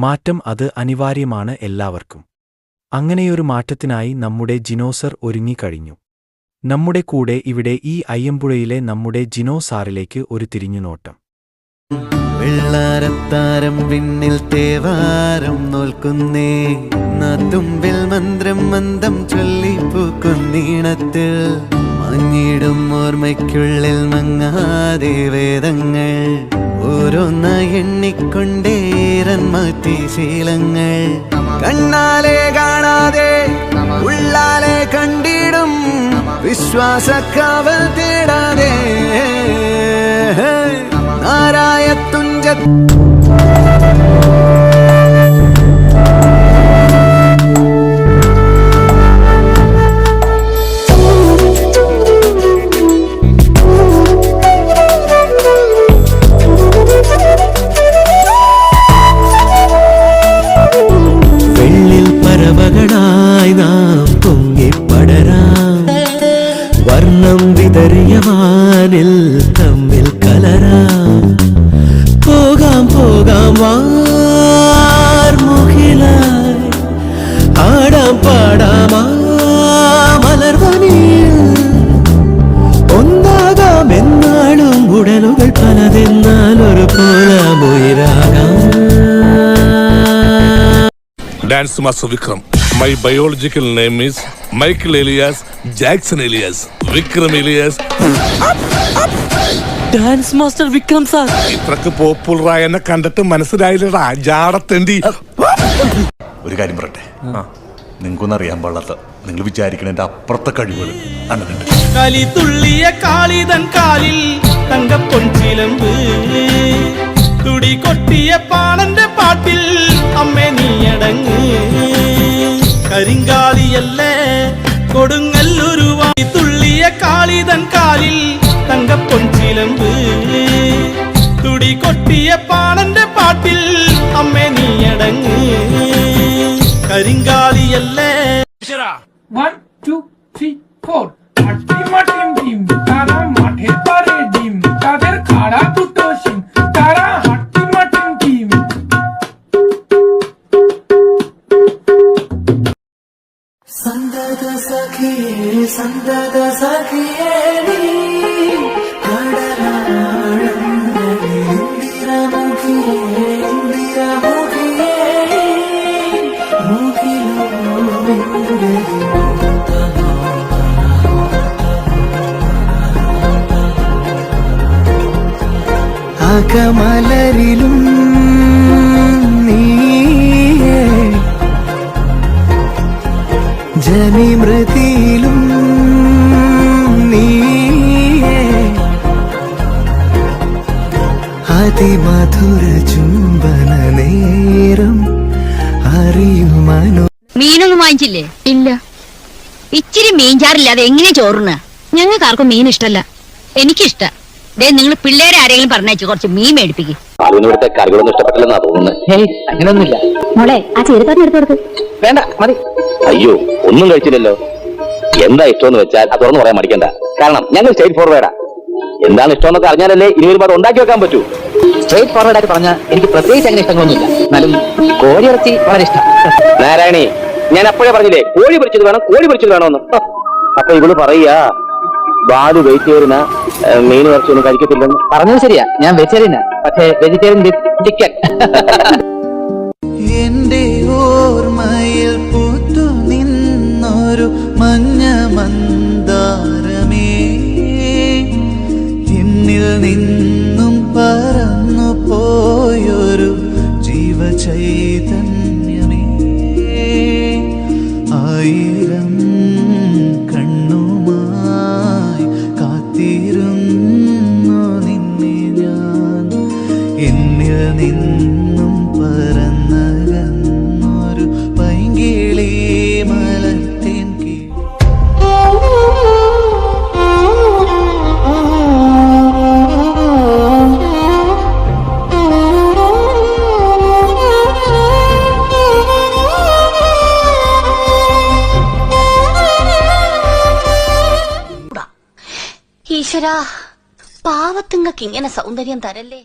മാറ്റം അത് അനിവാര്യമാണ് എല്ലാവർക്കും. അങ്ങനെയൊരു മാറ്റത്തിനായി നമ്മുടെ ജിനോസർ ഒരുങ്ങിക്കഴിഞ്ഞു. നമ്മുടെ കൂടെ ഇവിടെ ഈ അയ്യമ്പുഴയിലെ നമ്മുടെ ജിനോ സാറിലേക്ക് ഒരു തിരിഞ്ഞുനോട്ടം. വെള്ളാരത്താരം വിണ്ണിൽ തേവാരം നോൽക്കുന്നേ, നാത്തുമ്പിൽ മന്ത്രം മന്ദം ചൊല്ലിപ്പൂക്കുന്നീണത്തിൽ മഞ്ഞിടും ഓർമ്മയ്ക്കുള്ളിൽ മങ്ങാതെ വേദങ്ങൾ ഓരോന്നായി എണ്ണിക്കൊണ്ടേരൻ മാറ്റി ശീലങ്ങൾ. കണ്ണാലെ കാണാതെ ഉള്ളാലെ കണ്ടിടും വിശ്വാസക്കാവൽ തേടാതെ നാരായ തുഞ്ച വെള്ളിൽ പറവകളായി നാം പൊങ്ങിപ്പടരാം, വർണ്ണം വിതറിയ വാനിൽ തമ്മിൽ കലരാം. പോകാം പോകാം വാർമുഖിലായി, ആടാം പാടാം മലർവനിയിൽ. ഒന്നാകാം എന്നാളും ഉടലുകൾ പലതെന്നാൽ ഒരു പോലാമുയരാകാം. Dance Master Vikram. My biological name is Michael Elias Jackson Elias Vikram Elias. Dance master Vikram sir. ഇത്രക്ക് പോപ്പുലറായ എന്നെ കണ്ടിട്ട് മനസ്സിലായില്ലടാ ജാടത്തേണ്ടി. ഒരു കാര്യം പറയട്ടെ, നിങ്ങൾക്കൊന്നും അറിയാൻ പാടില്ലാത്ത, നിങ്ങൾ വിചാരിക്കണതിന്റെ അപ്പുറത്തെ കഴിവുകൾ അന്നുണ്ട്. കളി തുള്ളിയ കാളിതൻ കാലിൽ തങ്കപ്പൊൻചിലമ്പ്, തുടി കൊട്ടിയ പാണന്റെ പാട്ടിൽ അമ്മേ നീയടങ്ങ്. കരിങ്കാലിയല്ലേ കൊടുങ്ങല്ലൊരുവായി തുള്ളിയ കാളിതൻ കാലിൽ തങ്കപ്പൊൻചിലമ്പ്, തുടി കൊട്ടിയ പാണന്റെ പാട്ടിൽ അമ്മേ നീയടങ്ങ്. കരിങ്കാലിയല്ലേ. 1 2 3 4 মাটিম ডিম তারা মাঠে পারে ডিম, তাদের খাড়া দুটো শিম, তারা হাট্টি মাটিম ডিম. സന്തത സഖിയേ നീ കടലാഴങ്ങളിൽ ഇന്ദിരമുഖിയേ മുഖിലോ അകമലരിലും നീയേ, ജനിമൃതിയിലും നീയേ, അതിമധുര ചുംബന നേരം അറിയുമനോ. മീനൊന്നും വാങ്ങിച്ചില്ലേ? ഇല്ല. ഇച്ചിരി മീൻചാറില്ലാതെ എങ്ങനെ ചോറുന്ന? ഞങ്ങൾക്കാർക്കും മീൻ ഇഷ്ടല്ല. എനിക്കിഷ്ട. നിങ്ങൾ പിള്ളേരെ ആരെങ്കിലും പറഞ്ഞയച്ചു കുറച്ച് മീൻ മേടിപ്പിക്കും. ഇവിടുത്തെ കറികളൊന്നും ഇഷ്ടപ്പെട്ടില്ലെന്നാ തോന്നുന്നത്. അങ്ങനെയൊന്നുമില്ല മോളെ, ആ ചെറുപ്പം എടുത്തു കൊടുക്ക്. വേണ്ട, മതി. അയ്യോ, ഒന്നും കഴിച്ചില്ലല്ലോ. എന്താ ഇഷ്ടമെന്ന് വെച്ചാൽ അത് തുറന്നു പറയാൻ മടിക്കണ്ട. കാരണം ഞങ്ങൾ സ്ട്രേറ്റ് ഫോർവേഡാ. എന്താണ് ഇഷ്ടമെന്നൊക്കെ അറിഞ്ഞാലല്ലേ ഇനി ഒരുപാട് ഉണ്ടാക്കി വെക്കാൻ പറ്റൂ. സ്ട്രേറ്റ് ഫോർവേഡ് ആയിട്ട് പറഞ്ഞാൽ എനിക്ക് പ്രത്യേകിച്ച് അങ്ങനെ ഇഷ്ടങ്ങളൊന്നുമില്ല. എന്നാലും കോഴിയിറച്ചി വളരെ ഇഷ്ടം. നാരായണി, ഞാൻ അപ്പോഴേ പറഞ്ഞില്ലേ കോഴി പൊരിച്ചത് വേണം, കോഴി പൊരിച്ചത് വേണമെന്ന്. അപ്പൊ ഇവള് പറയാ ബാലു വെജിറ്റേറിയനാ, മീൻ ഇറച്ചിയൊന്നും കഴിക്കത്തില്ലെന്ന്. പറഞ്ഞത് ശരിയാ, ഞാൻ വെജിറ്റേറിയനാ, പക്ഷേ വെജിറ്റേറിയൻ വിത്ത് ചിക്കൻ. എന്റെ ഓർമ്മയിൽ പൂത്തു നിന്നൊരു മഞ്ഞ മന്ദാരമേ, എന്നിൽ നിന്നും പറന്നു പോയൊരു ജീവചൈതന്യമേ. ആയിരം കണ്ണുമായി കാത്തിരുന്നു നിന്നെ ഞാൻ, എന്നിൽ നിന്നും പറന്നകന്നൊരു പൈങ്കിളി മലർത്തേൻ കീ. ഈശ്വരാ, പാവത്തുങ്ങൾക്ക് ഇങ്ങനെ സൗന്ദര്യം തരല്ലേ.